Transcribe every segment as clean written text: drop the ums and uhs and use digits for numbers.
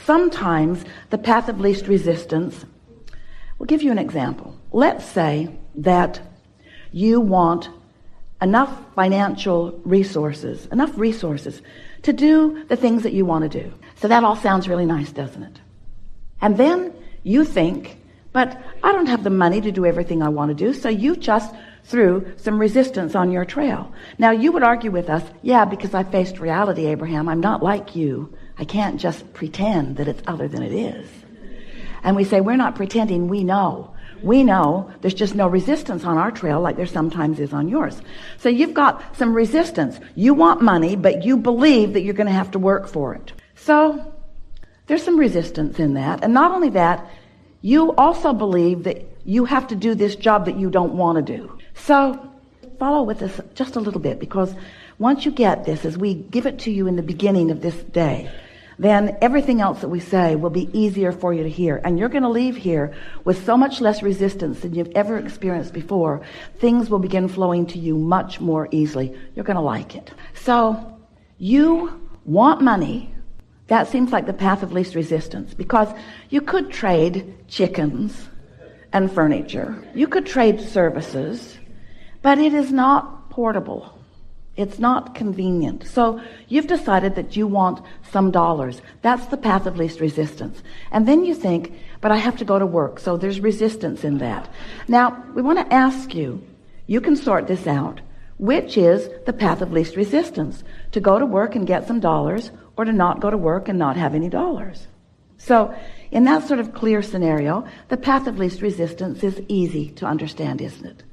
Sometimes the path of least resistance, we'll give you an example. Let's say that you want enough financial resources, to do the things that you want to do. So that all sounds really nice, doesn't it? And then you think, but I don't have the money to do everything I want to do, so you just threw some resistance on your trail. Now you would argue with us, yeah, because I faced reality, Abraham. I'm not like you. I can't just pretend that it's other than it is. And we say, we're not pretending, we know. We know there's just no resistance on our trail like there sometimes is on yours. So you've got some resistance. You want money, but you believe that you're going to have to work for it. So there's some resistance in that. And not only that, you also believe that you have to do this job that you don't want to do. So follow with us just a little bit, because once you get this, as we give it to you in the beginning of this day, then everything else that we say will be easier for you to hear. And you're going to leave here with so much less resistance than you've ever experienced before. Things will begin flowing to you much more easily. You're going to like it. So you want money. That seems like the path of least resistance, because you could trade chickens and furniture. You could trade services, but it is not portable. It's not convenient. So you've decided that you want some dollars. That's the path of least resistance. And then you think, but I have to go to work. So there's resistance in that. Now, we want to ask you, you can sort this out. Which is the path of least resistance? To go to work and get some dollars, or to not go to work and not have any dollars? So in that sort of clear scenario, the path of least resistance is easy to understand, isn't it?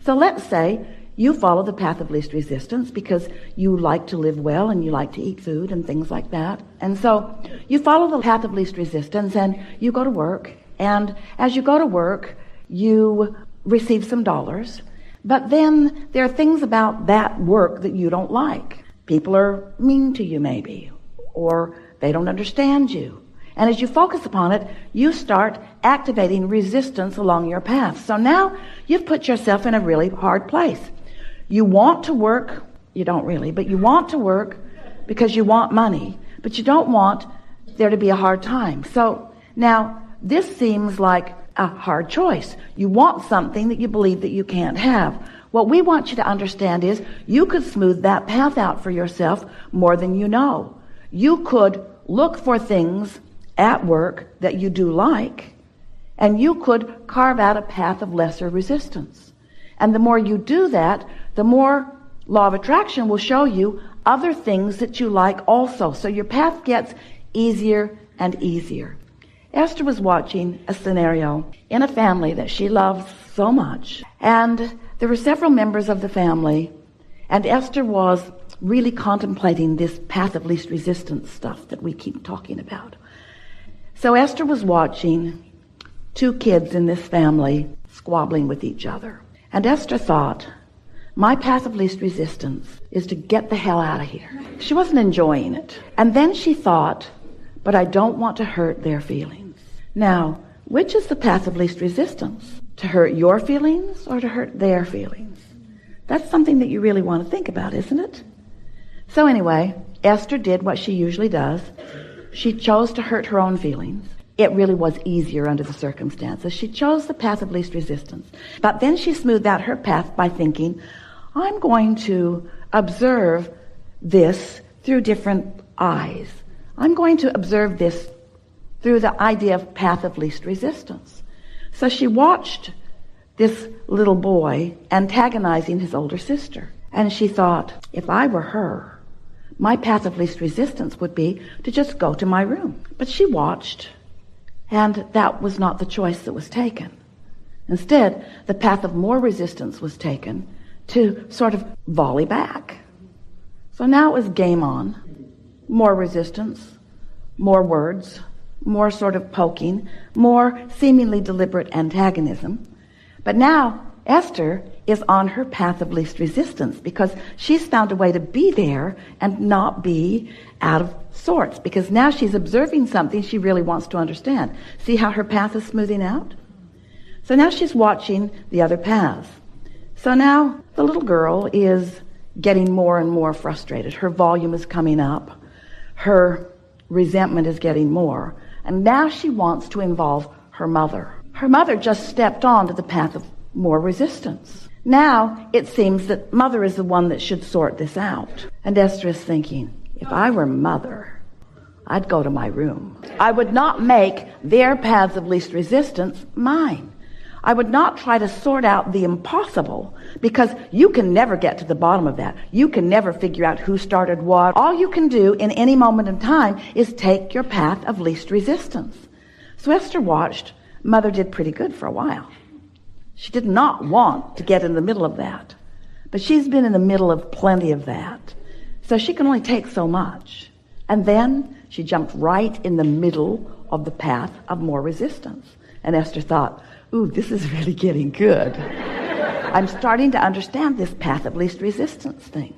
So let's say you follow the path of least resistance because you like to live well and you like to eat food and things like that. And so you follow the path of least resistance and you go to work. And as you go to work, you receive some dollars. But then there are things about that work that you don't like. People are mean to you maybe, or they don't understand you. And as you focus upon it, you start activating resistance along your path. So now you've put yourself in a really hard place. You want to work, you don't really, but you want to work because you want money, but you don't want there to be a hard time. So now this seems like a hard choice. You want something that you believe that you can't have. What we want you to understand is you could smooth that path out for yourself more than you know. You could look for things at work that you do like, and you could carve out a path of lesser resistance. And the more you do that, the more law of attraction will show you other things that you like also. So your path gets easier and easier. Esther was watching a scenario in a family that she loves so much. And there were several members of the family, and Esther was really contemplating this path of least resistance stuff that we keep talking about. So Esther was watching two kids in this family squabbling with each other. And Esther thought, my path of least resistance is to get the hell out of here. She wasn't enjoying it. And then she thought, but I don't want to hurt their feelings. Now, which is the path of least resistance? To hurt your feelings or to hurt their feelings? That's something that you really want to think about, isn't it? So anyway, Esther did what she usually does. She chose to hurt her own feelings. It really was easier under the circumstances. She chose the path of least resistance. But then she smoothed out her path by thinking, I'm going to observe this through different eyes. I'm going to observe this through the idea of path of least resistance. So she watched this little boy antagonizing his older sister. And she thought, if I were her, my path of least resistance would be to just go to my room. But she watched, and that was not the choice that was taken. Instead, the path of more resistance was taken to sort of volley back. So now it was game on. More resistance, more words, more sort of poking, more seemingly deliberate antagonism. But now Esther is on her path of least resistance because she's found a way to be there and not be out of sorts, because now she's observing something she really wants to understand. See how her path is smoothing out? So now she's watching the other paths. So now the little girl is getting more and more frustrated. Her volume is coming up. Her resentment is getting more. And now she wants to involve her mother. Her mother just stepped onto the path of more resistance. Now it seems that mother is the one that should sort this out. And Esther is thinking, if I were mother, I'd go to my room. I would not make their paths of least resistance mine. I would not try to sort out the impossible, because you can never get to the bottom of that. You can never figure out who started what. All you can do in any moment in time is take your path of least resistance. So Esther watched. Mother did pretty good for a while. She did not want to get in the middle of that. But she's been in the middle of plenty of that. So she can only take so much. And then she jumped right in the middle of the path of more resistance. And Esther thought, ooh, this is really getting good. I'm starting to understand this path of least resistance thing.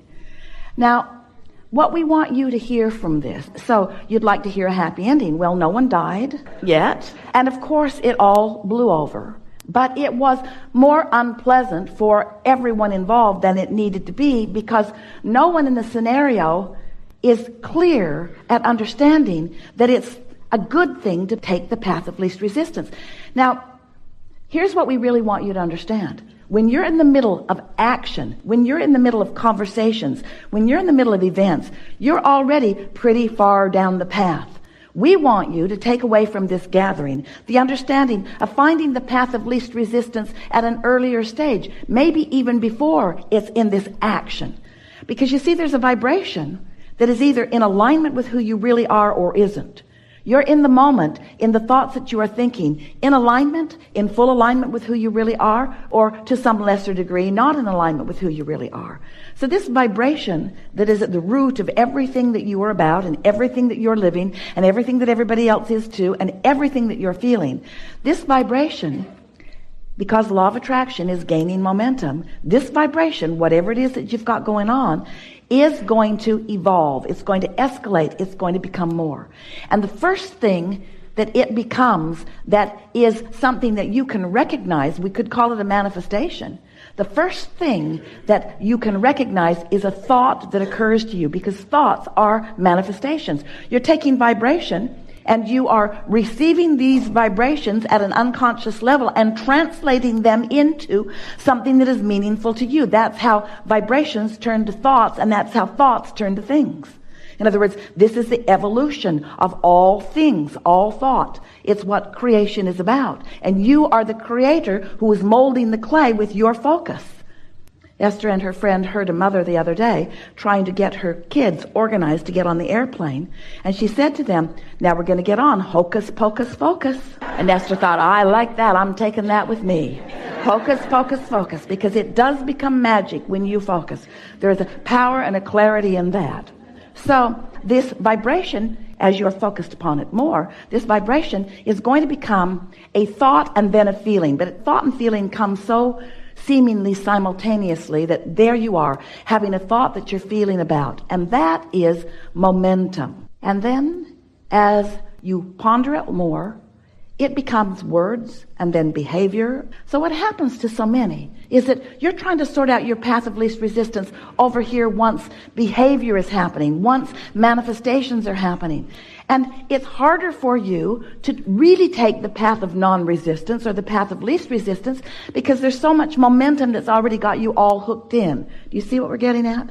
Now, what we want you to hear from this, so you'd like to hear a happy ending. Well, no one died yet. And of course, it all blew over. But it was more unpleasant for everyone involved than it needed to be, because no one in the scenario is clear at understanding that it's a good thing to take the path of least resistance. Now, here's what we really want you to understand. When you're in the middle of action, when you're in the middle of conversations, when you're in the middle of events, you're already pretty far down the path. We want you to take away from this gathering the understanding of finding the path of least resistance at an earlier stage, maybe even before it's in this action. Because you see, there's a vibration that is either in alignment with who you really are or isn't. You're in the moment, in the thoughts that you are thinking, in alignment, in full alignment with who you really are, or to some lesser degree, not in alignment with who you really are. So this vibration that is at the root of everything that you are about, and everything that you're living, and everything that everybody else is too, and everything that you're feeling, this vibration, because law of attraction is gaining momentum, this vibration, whatever it is that you've got going on, is going to evolve. It's going to escalate. It's going to become more. And the first thing that it becomes that is something that you can recognize, we could call it a manifestation. The first thing that you can recognize is a thought that occurs to you, because thoughts are manifestations. You're taking vibration and you are receiving these vibrations at an unconscious level and translating them into something that is meaningful to you. That's how vibrations turn to thoughts, and that's how thoughts turn to things. In other words, this is the evolution of all things, all thought. It's what creation is about. And you are the creator who is molding the clay with your focus. Esther and her friend heard a mother the other day trying to get her kids organized to get on the airplane. And she said to them, now we're going to get on. Hocus pocus focus. And Esther thought, I like that. I'm taking that with me. Hocus pocus focus. Because it does become magic when you focus. There's a power and a clarity in that. So this vibration, as you're focused upon it more, this vibration is going to become a thought and then a feeling. But thought and feeling come so seemingly simultaneously that there you are, having a thought that you're feeling about. And that is momentum. And then as you ponder it more, it becomes words and then behavior. So what happens to so many is that you're trying to sort out your path of least resistance over here once behavior is happening, once manifestations are happening. And it's harder for you to really take the path of non-resistance or the path of least resistance because there's so much momentum that's already got you all hooked in. Do you see what we're getting at?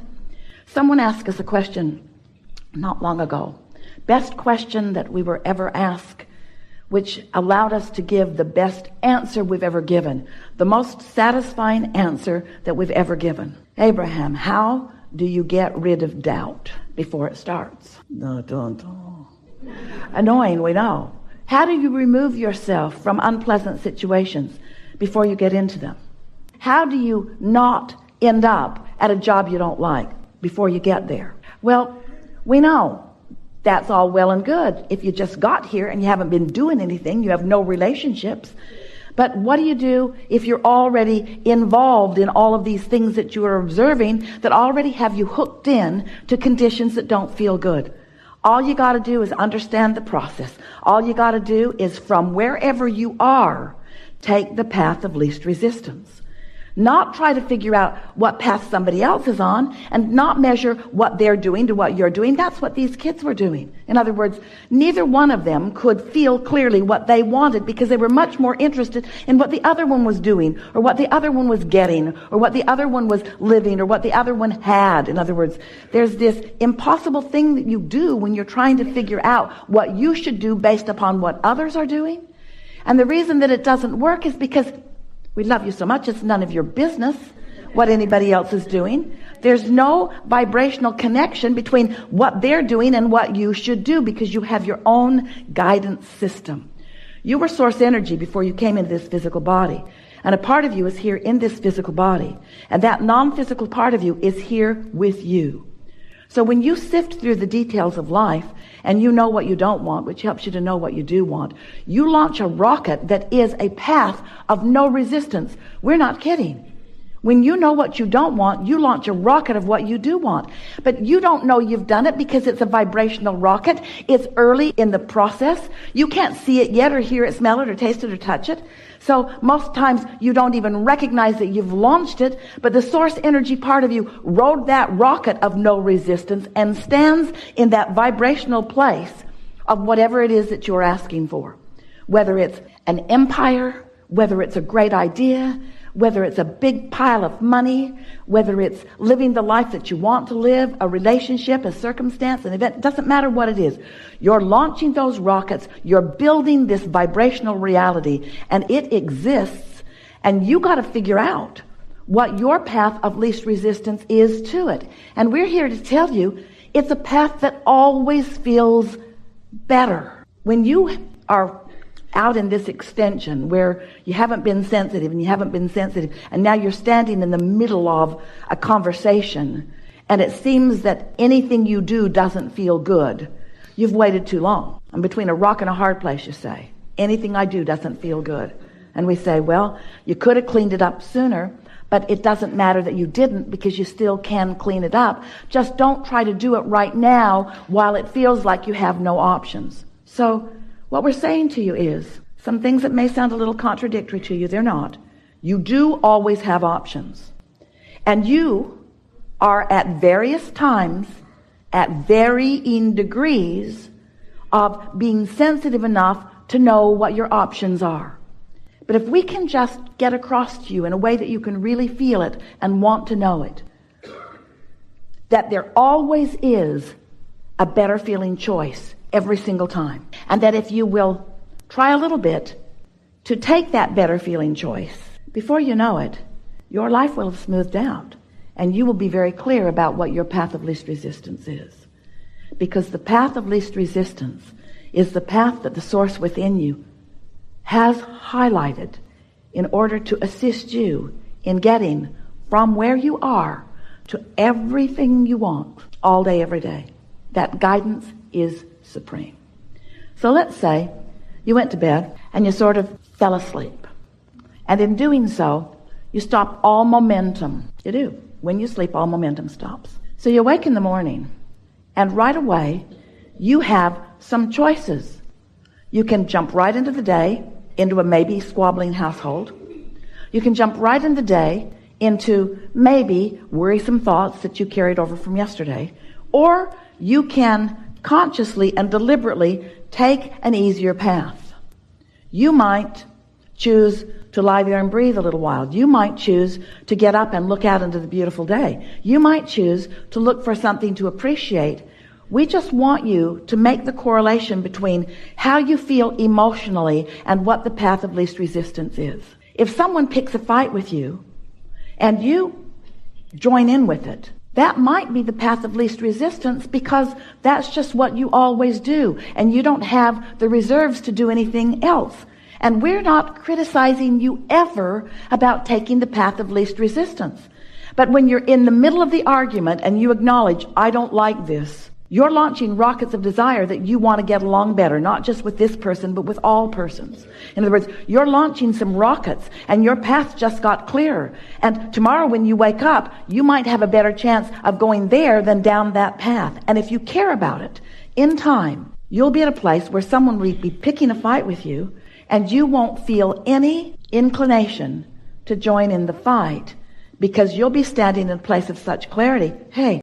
Someone asked us a question not long ago. Best question that we were ever asked, which allowed us to give the best answer we've ever given, the most satisfying answer that we've ever given. Abraham, how do you get rid of doubt before it starts? Annoying, we know. How do you remove yourself from unpleasant situations before you get into them? How do you not end up at a job you don't like before you get there? Well, we know that's all well and good if you just got here and you haven't been doing anything, you have no relationships. But what do you do if you're already involved in all of these things that you are observing that already have you hooked in to conditions that don't feel good? All you got to do is understand the process. All you got to do is from wherever you are, take the path of least resistance. Not try to figure out what path somebody else is on, and not measure what they're doing to what you're doing. That's what these kids were doing. In other words, neither one of them could feel clearly what they wanted because they were much more interested in what the other one was doing, or what the other one was getting, or what the other one was living, or what the other one had. In other words, there's this impossible thing that you do when you're trying to figure out what you should do based upon what others are doing. And the reason that it doesn't work is because we love you so much, it's none of your business what anybody else is doing. There's no vibrational connection between what they're doing and what you should do, because you have your own guidance system. You were source energy before you came into this physical body. And a part of you is here in this physical body. And that non-physical part of you is here with you. So when you sift through the details of life, and you know what you don't want, which helps you to know what you do want, you launch a rocket that is a path of no resistance. We're not kidding. When you know what you don't want, you launch a rocket of what you do want. But you don't know you've done it because it's a vibrational rocket. It's early in the process. You can't see it yet, or hear it, smell it, or taste it, or touch it. So most times you don't even recognize that you've launched it, but the source energy part of you rode that rocket of no resistance and stands in that vibrational place of whatever it is that you're asking for. Whether it's an empire, whether it's a great idea, whether it's a big pile of money, whether it's living the life that you want to live, a relationship, a circumstance, an event, it doesn't matter what it is. You're launching those rockets, you're building this vibrational reality, and it exists, and you got to figure out what your path of least resistance is to it. And we're here to tell you it's a path that always feels better. When you are out in this extension where you haven't been sensitive and you haven't been sensitive, and now you're standing in the middle of a conversation, and it seems that anything you do doesn't feel good, you've waited too long. I'm between a rock and a hard place, you say. Anything I do doesn't feel good. And we say, well, you could have cleaned it up sooner, but it doesn't matter that you didn't, because you still can clean it up. Just don't try to do it right now while it feels like you have no options. So what we're saying to you is, some things that may sound a little contradictory to you, they're not. You do always have options. And you are at various times, at varying degrees of being sensitive enough to know what your options are. But if we can just get across to you in a way that you can really feel it and want to know it, that there always is a better feeling choice every single time. And that if you will try a little bit to take that better feeling choice, before you know it, your life will have smoothed out, and you will be very clear about what your path of least resistance is. Because the path of least resistance is the path that the source within you has highlighted in order to assist you in getting from where you are to everything you want all day, every day. That guidance is supreme. So let's say you went to bed and you sort of fell asleep. And in doing so, you stop all momentum. You do. When you sleep, all momentum stops. So you wake in the morning, and right away, you have some choices. You can jump right into the day, into a maybe squabbling household. You can jump right in the day into maybe worrisome thoughts that you carried over from yesterday. Or you can consciously and deliberately take an easier path. You might choose to lie there and breathe a little while. You might choose to get up and look out into the beautiful day. You might choose to look for something to appreciate. We just want you to make the correlation between how you feel emotionally and what the path of least resistance is. If someone picks a fight with you and you join in with it, that might be the path of least resistance, because that's just what you always do, and you don't have the reserves to do anything else. And we're not criticizing you ever about taking the path of least resistance. But when you're in the middle of the argument and you acknowledge, I don't like this, you're launching rockets of desire that you want to get along better, not just with this person, but with all persons. In other words, you're launching some rockets, and your path just got clearer. And tomorrow when you wake up, you might have a better chance of going there than down that path. And if you care about it, in time, you'll be at a place where someone will be picking a fight with you, and you won't feel any inclination to join in the fight, because you'll be standing in a place of such clarity. Hey,